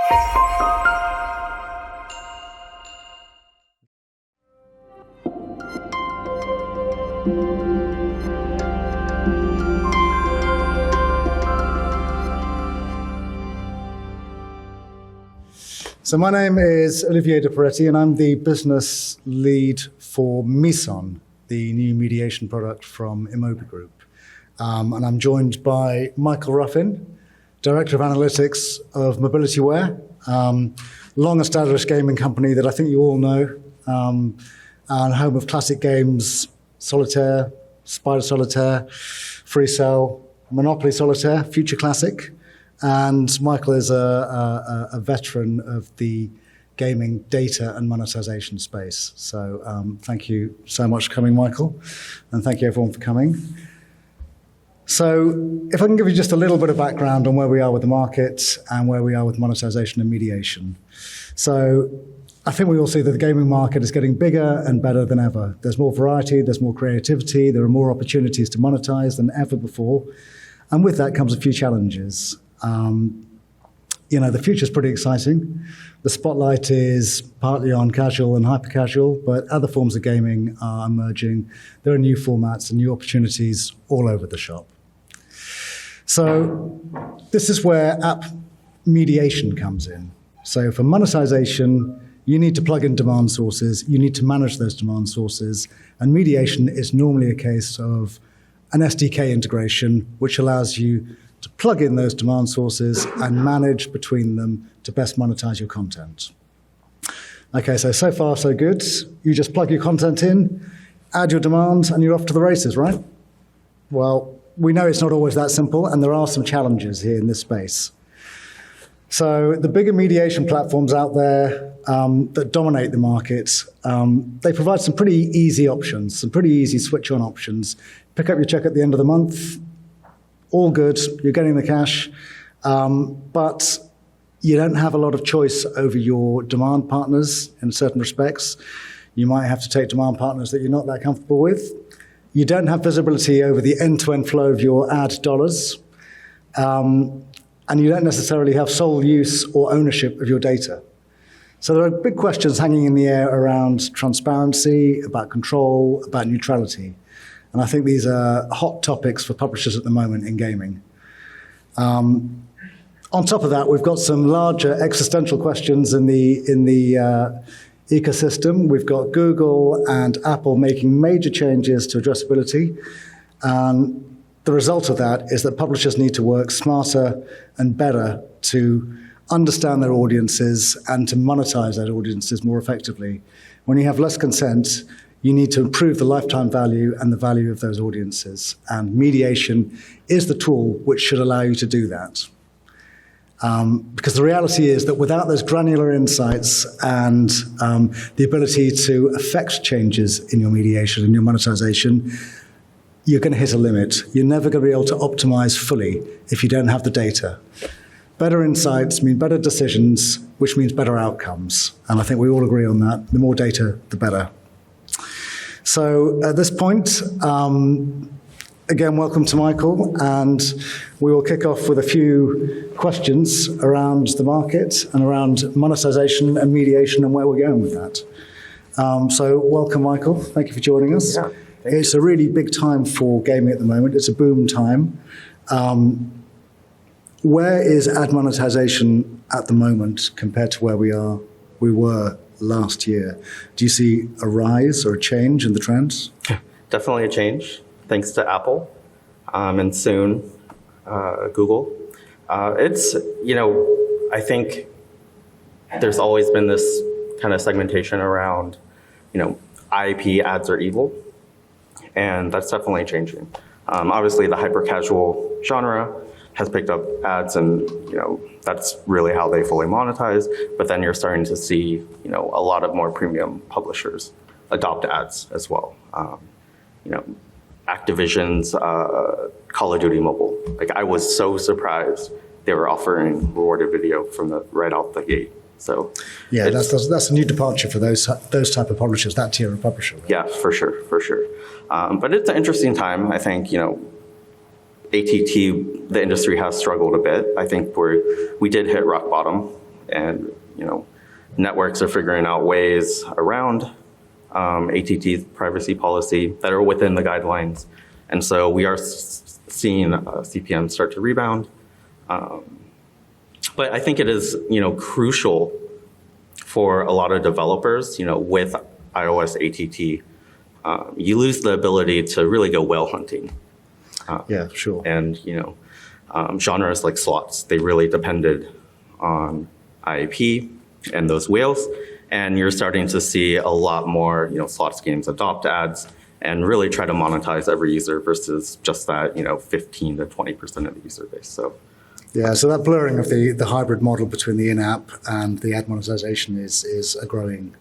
So my name is Olivier de Peretti, and I'm the business lead for Mison, the new mediation product from Immobile Group. And I'm joined by Michael Ruffin, Director of Analytics of MobilityWare, long-established gaming company that I think you all know, and home of classic games, Solitaire, Spider Solitaire, Free Cell, Monopoly Solitaire, Future Classic. And Michael is a veteran of the gaming data and monetization space. So thank you so much for coming, Michael. And thank you everyone for coming. So if I can give you just a little bit of background on where we are with the market and where we are with monetization and mediation. So I think we all see that the gaming market is getting bigger and better than ever. There's more variety, there's more creativity, there are more opportunities to monetize than ever before. And with that comes a few challenges. The future's pretty exciting. The spotlight is partly on casual and hyper-casual, but other forms of gaming are emerging. There are new formats and new opportunities all over the shop. So this is where app mediation comes in. So for monetization, you need to plug in demand sources, you need to manage those demand sources, and mediation is normally a case of an SDK integration, which allows you to plug in those demand sources and manage between them to best monetize your content. Okay, so far so good. You just plug your content in, add your demands, and you're off to the races, right? Well, we know it's not always that simple, and there are some challenges here in this space. So the bigger mediation platforms out there that dominate the market, they provide some pretty easy options, some pretty easy switch-on options. Pick up your check at the end of the month, all good, you're getting the cash, but you don't have a lot of choice over your demand partners in certain respects. You might have to take demand partners that you're not that comfortable with. You don't have visibility over the end-to-end flow of your ad dollars, and you don't necessarily have sole use or ownership of your data. So there are big questions hanging in the air around transparency, about control, about neutrality. And I think these are hot topics for publishers at the moment in gaming. On top of that, we've got some larger existential questions in the ecosystem. We've got Google and Apple making major changes to addressability. And the result of that is that publishers need to work smarter and better to understand their audiences and to monetize their audiences more effectively. When you have less consent, you need to improve the lifetime value and the value of those audiences. And mediation is the tool which should allow you to do that. Because the reality is that without those granular insights and the ability to affect changes in your mediation and your monetization, you're going to hit a limit. You're never going to be able to optimize fully if you don't have the data. Better insights mean better decisions, which means better outcomes. And I think we all agree on that. The more data, the better. So at this point, again, welcome to Michael, and we will kick off with a few questions around the market and around monetization and mediation and where we're going with that. So welcome, Michael. Thank you for joining us. Yeah, it's a really big time for gaming at the moment. It's a boom time. Where is ad monetization at the moment compared to where we were last year? Do you see a rise or a change in the trends? Definitely a change, thanks to Apple and soon Google. I think there's always been this kind of segmentation around, IP ads are evil, and that's definitely changing. Obviously, the hyper-casual genre has picked up ads, and that's really how they fully monetize. But then you're starting to see a lot of more premium publishers adopt ads as well. Activision's Call of Duty Mobile. I was so surprised they were offering rewarded video from right out the gate. So yeah, that's a new departure for those type of publishers, that tier of publisher. Right? Yeah, for sure. But it's an interesting time. I think ATT, the industry has struggled a bit. I think we did hit rock bottom and, networks are figuring out ways around ATT's privacy policy that are within the guidelines. And so we are seeing CPM start to rebound. But I think it is, crucial for a lot of developers, with iOS ATT, you lose the ability to really go whale hunting. Yeah, sure. And, genres like slots, they really depended on IAP and those whales. And you're starting to see a lot more, slots games adopt ads and really try to monetize every user versus just that, 15 to 20% of the user base. So. Yeah, so that blurring of the hybrid model between the in-app and the ad monetization is a growing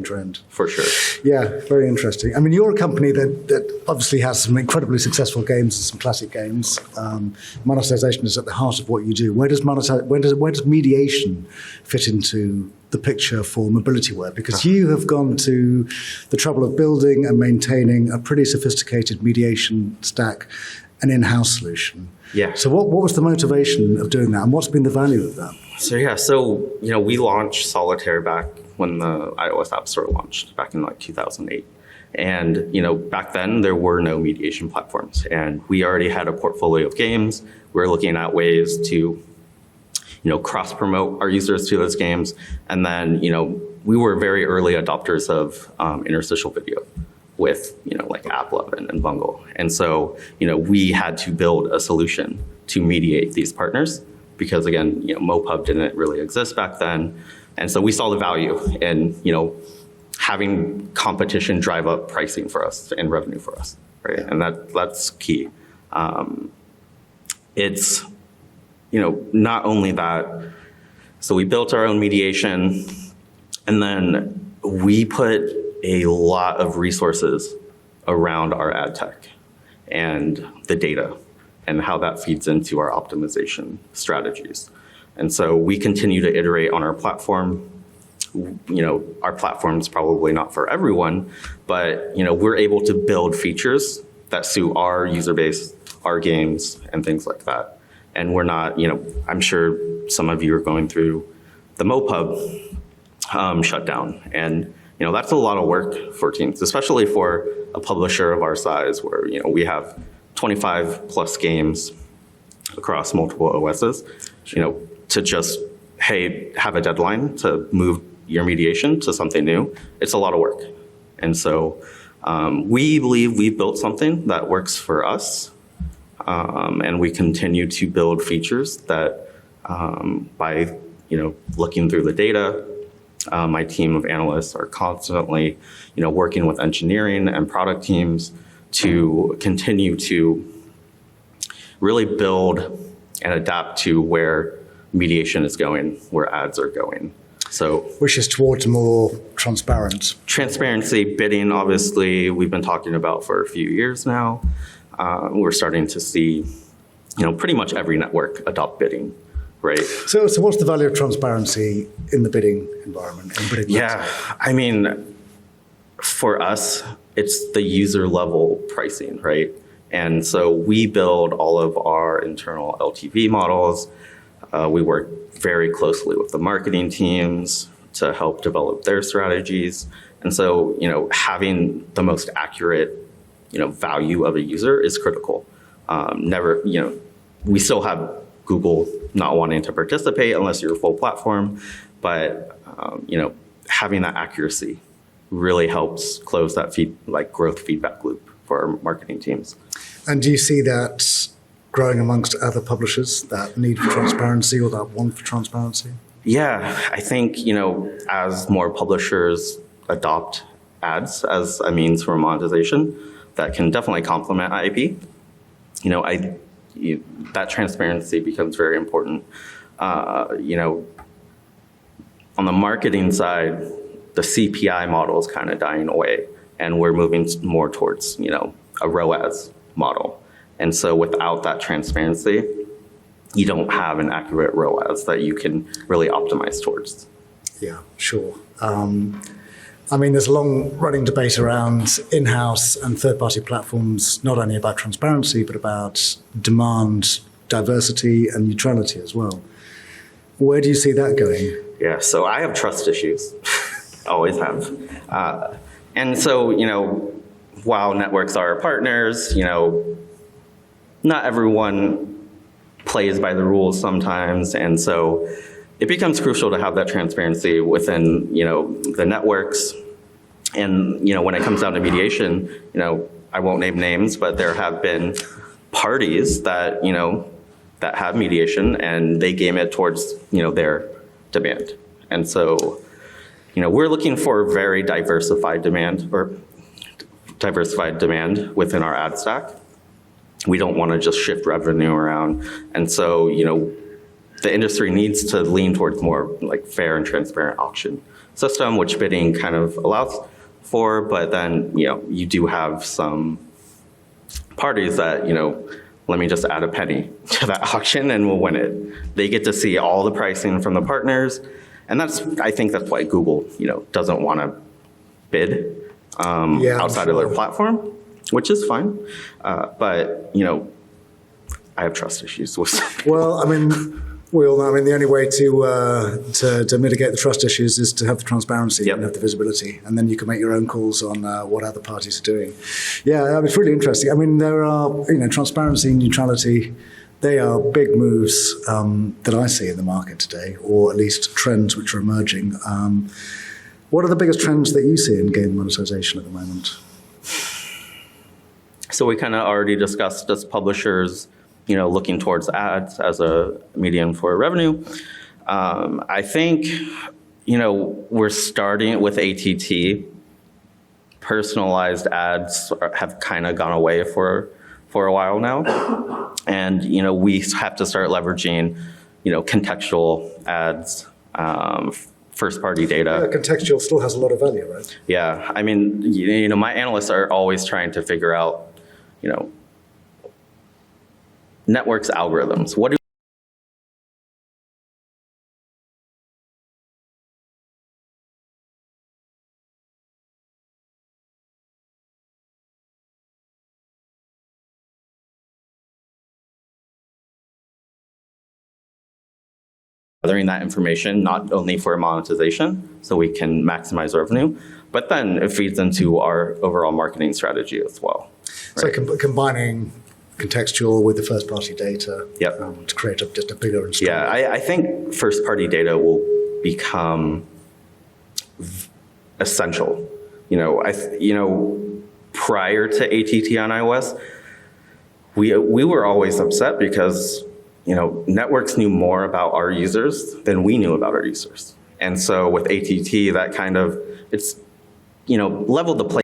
trend. For sure. Yeah, very interesting. I mean, you're a company that obviously has some incredibly successful games and some classic games. Monetization is at the heart of what you do. Where does mediation fit into the picture for MobilityWare? Because you have gone to the trouble of building and maintaining a pretty sophisticated mediation stack, an in-house solution. Yeah. So what was the motivation of doing that, and what's been the value of that? So we launched Solitaire back when the iOS App Store launched back in 2008. And, back then there were no mediation platforms, and we already had a portfolio of games. We were looking at ways to, cross-promote our users to those games. And then, we were very early adopters of interstitial video with, like App11 and Bungle. And so, we had to build a solution to mediate these partners because, again, MoPub didn't really exist back then. And so we saw the value in, having competition drive up pricing for us and revenue for us, right? And that's key. It's, not only that, so we built our own mediation, and then we put a lot of resources around our ad tech and the data and how that feeds into our optimization strategies. And so we continue to iterate on our platform. Our platform's probably not for everyone, but we're able to build features that suit our user base, our games, and things like that. And we're not, I'm sure some of you are going through the MoPub shutdown, and that's a lot of work for teams, especially for a publisher of our size where, we have 25 plus games across multiple OSs, to just, hey, have a deadline to move your mediation to something new. It's a lot of work. And so we believe we've built something that works for us. And we continue to build features that by, looking through the data, my team of analysts are constantly, working with engineering and product teams to continue to really build and adapt to where mediation is going, where ads are going. So, which is towards more transparency, bidding, obviously, we've been talking about for a few years now. We're starting to see, pretty much every network adopt bidding. Right. So what's the value of transparency in the bidding environment? I mean, for us, it's the user level pricing, right? And so we build all of our internal LTV models. We work very closely with the marketing teams to help develop their strategies. And so, having the most accurate, value of a user is critical. We still have Google not wanting to participate unless you're a full platform, but having that accuracy really helps close that growth feedback loop for our marketing teams. And do you see that growing amongst other publishers, that need for transparency or that want for transparency? Yeah, I think as more publishers adopt ads as a means for monetization, that can definitely complement IAP. That transparency becomes very important. On the marketing side, the CPI model is kind of dying away, and we're moving more towards, a ROAS model. And so without that transparency, you don't have an accurate ROAS that you can really optimize towards. Yeah, sure. There's a long-running debate around in-house and third-party platforms, not only about transparency, but about demand, diversity, and neutrality as well. Where do you see that going? Yeah, so I have trust issues, always have. And so, while networks are partners, not everyone plays by the rules sometimes. And so it becomes crucial to have that transparency within, the networks. And, when it comes down to mediation, I won't name names, but there have been parties that, that have mediation and they game it towards, their demand. And so, we're looking for very diversified demand within our ad stack. We don't want to just shift revenue around. And so, the industry needs to lean towards more like fair and transparent auction system, which bidding kind of allows for. But then, you do have some parties that, let me just add a penny to that auction and we'll win it. They get to see all the pricing from the partners. And I think that's why Google, doesn't want to bid outside of their platform, which is fine. But, I have trust issues with Well, we all know, the only way to mitigate the trust issues is to have the transparency and have the visibility, and then you can make your own calls on what other parties are doing. Yeah, it's really interesting. There are, transparency and neutrality, they are big moves that I see in the market today, or at least trends which are emerging. What are the biggest trends that you see in game monetization at the moment? So we kind of already discussed as publishers, looking towards ads as a medium for revenue. I think, we're starting with ATT. Personalized ads have kind of gone away for a while now. And, we have to start leveraging, contextual ads, first-party data. Yeah, contextual still has a lot of value, right? Yeah, my analysts are always trying to figure out, networks algorithms. What do gathering that information, not only for monetization, so we can maximize revenue, but then it feeds into our overall marketing strategy as well. Right? So combining contextual with the first-party data Yep. to create just a bigger and stronger. Yeah, I think first-party data will become essential. Prior to ATT on iOS, we were always upset because networks knew more about our users than we knew about our users. And so with ATT, that kind of it's leveled the play.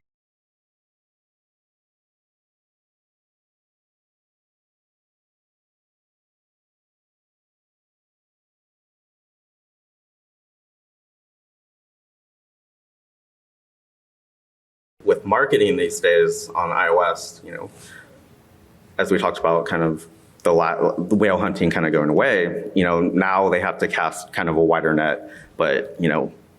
With marketing these days on iOS, as we talked about, kind of the whale hunting kind of going away, now they have to cast kind of a wider net. But,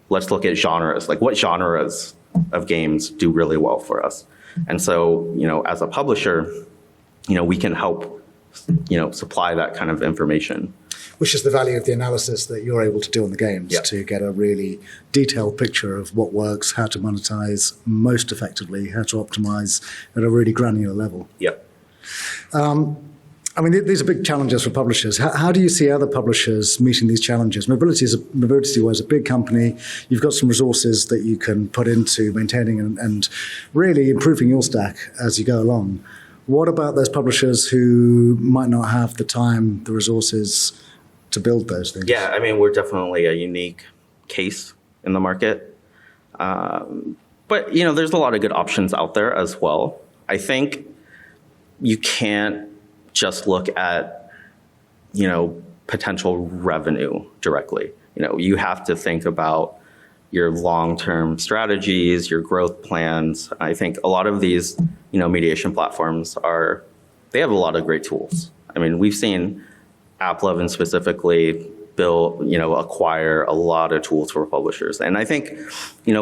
let's look at genres, like what genres of games do really well for us. And so, as a publisher, we can help, supply that kind of information. Which is the value of the analysis that you're able to do on the games to get a really detailed picture of what works, how to monetize most effectively, how to optimize at a really granular level. Yep. These are big challenges for publishers. How do you see other publishers meeting these challenges? MobilityWare is a big company. You've got some resources that you can put into maintaining and really improving your stack as you go along. What about those publishers who might not have the time, the resources to build those things? Yeah, we're definitely a unique case in the market. But, there's a lot of good options out there as well. I think you can't just look at, potential revenue directly. You have to think about your long-term strategies, your growth plans. I think a lot of these, mediation platforms they have a lot of great tools. We've seen AppLovin specifically acquire a lot of tools for publishers. And I think,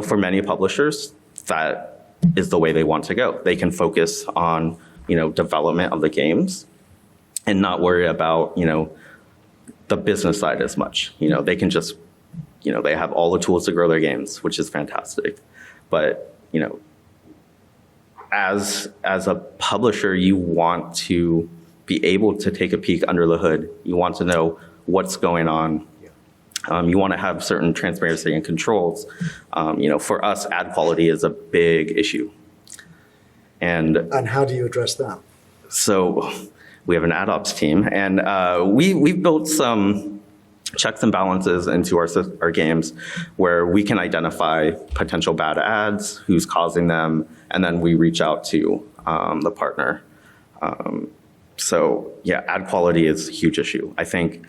for many publishers, that is the way they want to go. They can focus on, development of the games and not worry about, the business side as much. They can just, they have all the tools to grow their games, which is fantastic. But, as a publisher, you want to be able to take a peek under the hood. You want to know what's going on. You want to have certain transparency and controls. For us, ad quality is a big issue. And how do you address that? So we have an ad ops team, and we've built some checks and balances into our games where we can identify potential bad ads, who's causing them, and then we reach out to the partner. So yeah, ad quality is a huge issue. I think,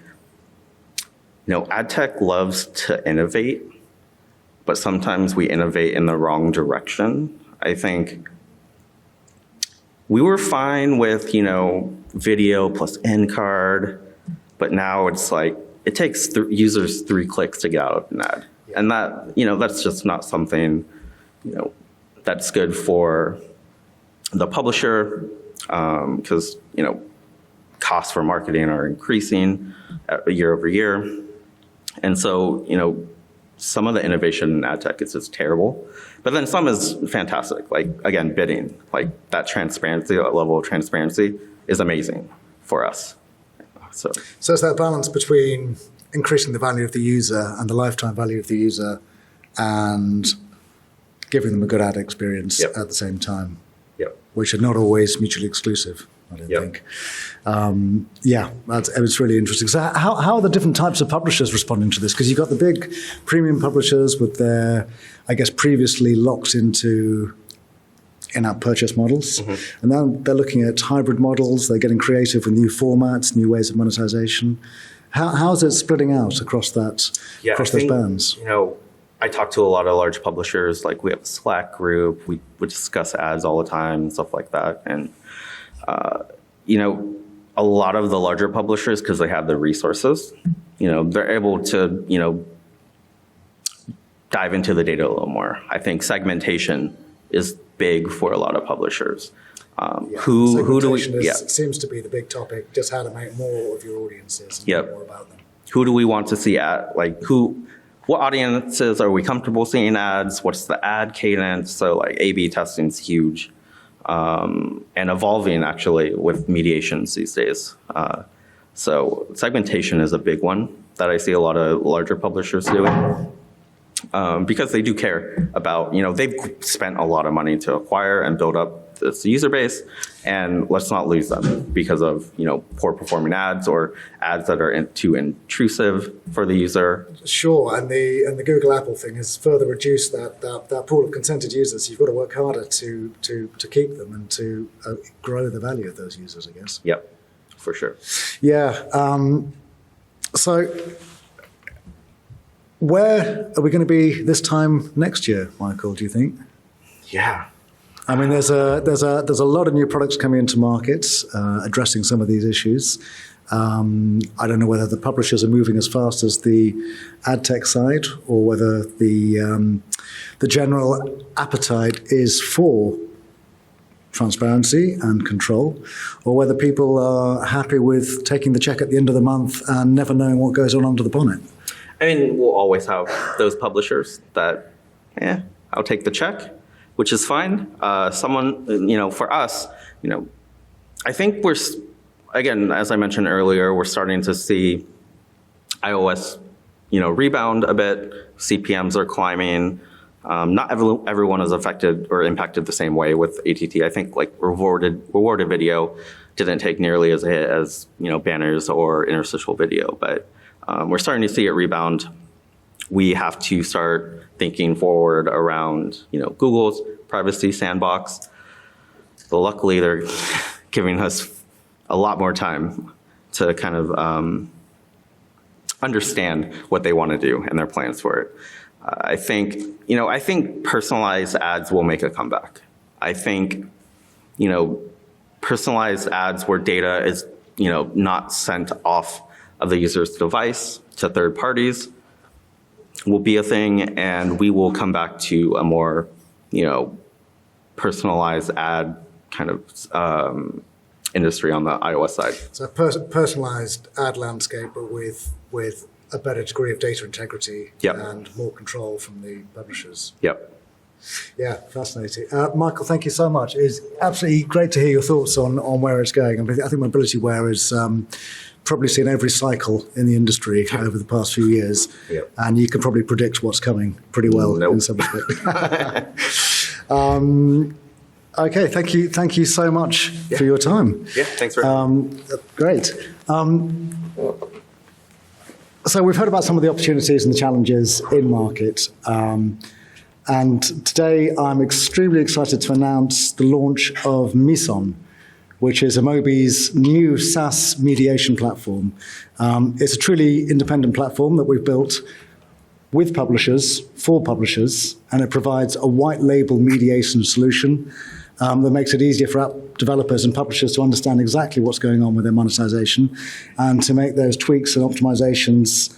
ad tech loves to innovate, but sometimes we innovate in the wrong direction. I think we were fine with, video plus end card, but now it's like, it takes users 3 clicks to get out an ad. Yeah. And that, that's just not something, that's good for the publisher, because, costs for marketing are increasing year over year. And so, some of the innovation in ad tech is just terrible, but then some is fantastic. Like, again, bidding, like that transparency, that level of transparency is amazing for us. So it's that balance between increasing the value of the user and the lifetime value of the user and giving them a good ad experience at the same time, which are not always mutually exclusive, I don't think. It's really interesting. So how are the different types of publishers responding to this? Because you've got the big premium publishers with their, I guess, previously locked into in-app purchase models. Mm-hmm. And now they're looking at hybrid models. They're getting creative with new formats, new ways of monetization. How is it splitting out across those bands? I talk to a lot of large publishers. Like, we have a Slack group. We discuss ads all the time and stuff like that. And, a lot of the larger publishers, because they have the resources, they're able to, dive into the data a little more. I think segmentation is big for a lot of publishers. Who do we? Seems to be the big topic. Just how to make more of your audiences and more about them. Who do we want to see at? What audiences are we comfortable seeing ads? What's the ad cadence? So A/B testing is huge, and evolving actually with mediations these days. So segmentation is a big one that I see a lot of larger publishers doing. Because they do care about, they've spent a lot of money to acquire and build up this user base, and let's not lose them because of, poor performing ads or ads that are too intrusive for the user. Sure, and the Google Apple thing has further reduced that pool of consented users. You've got to work harder to keep them and to grow the value of those users, I guess. Yep, for sure. Yeah. So where are we going to be this time next year, Michael, do you think? Yeah. I mean, there's a lot of new products coming into markets addressing some of these issues. I don't know whether the publishers are moving as fast as the ad tech side, or whether the general appetite is for transparency and control, or whether people are happy with taking the check at the end of the month and never knowing what goes on under the bonnet. I mean, we'll always have those publishers that, I'll take the check, which is fine. For us, I think again, as I mentioned earlier, we're starting to see iOS, rebound a bit. CPMs are climbing. Not everyone is affected or impacted the same way with ATT. I think rewarded video didn't take nearly as a hit as, banners or interstitial video, but we're starting to see it rebound. We have to start thinking forward around, Google's privacy sandbox. But luckily, they're giving us a lot more time to kind of understand what they want to do and their plans for it. I think personalized ads will make a comeback. I think, personalized ads where data is, not sent off of the user's device to third parties will be a thing, and we will come back to a more, personalized ad kind of industry on the iOS side. So personalized ad landscape, but with a better degree of data integrity Yep. and more control from the publishers. Yep. Yeah, fascinating. Michael, thank you so much. It's absolutely great to hear your thoughts on where it's going. I think MobilityWare has probably seen every cycle in the industry over the past few years, Yep. and you can probably predict what's coming pretty well Nope. in some respect. Okay, thank you so much for your time. Yeah, thanks very much. Great. So we've heard about some of the opportunities and the challenges in market. And today I'm extremely excited to announce the launch of Mison, which is Amobi's new SaaS mediation platform. It's a truly independent platform that we've built with publishers, for publishers, and it provides a white label mediation solution that makes it easier for app developers and publishers to understand exactly what's going on with their monetization and to make those tweaks and optimizations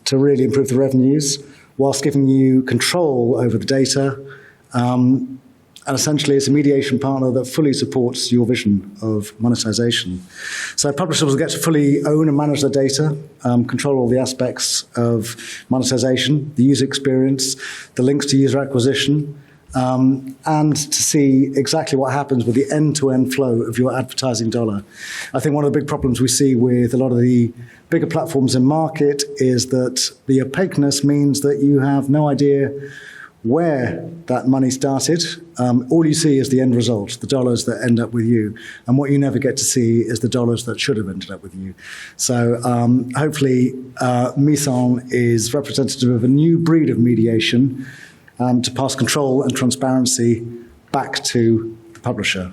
to really improve the revenues, whilst giving you control over the data. And essentially, it's a mediation partner that fully supports your vision of monetization. So publishers will get to fully own and manage their data, control all the aspects of monetization, the user experience, the links to user acquisition, and to see exactly what happens with the end-to-end flow of your advertising dollar. I think one of the big problems we see with a lot of the bigger platforms in market is that the opaqueness means that you have no idea where that money started. All you see is the end result, the dollars that end up with you. And what you never get to see is the dollars that should have ended up with you. So hopefully Mison is representative of a new breed of mediation to pass control and transparency back to the publisher.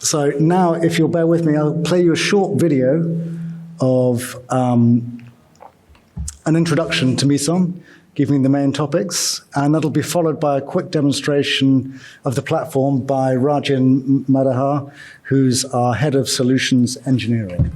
So now, if you'll bear with me, I'll play you a short video of an introduction to Mison, giving the main topics, and that'll be followed by a quick demonstration of the platform by Rajan Madahar, who's our Head of Solutions Engineering.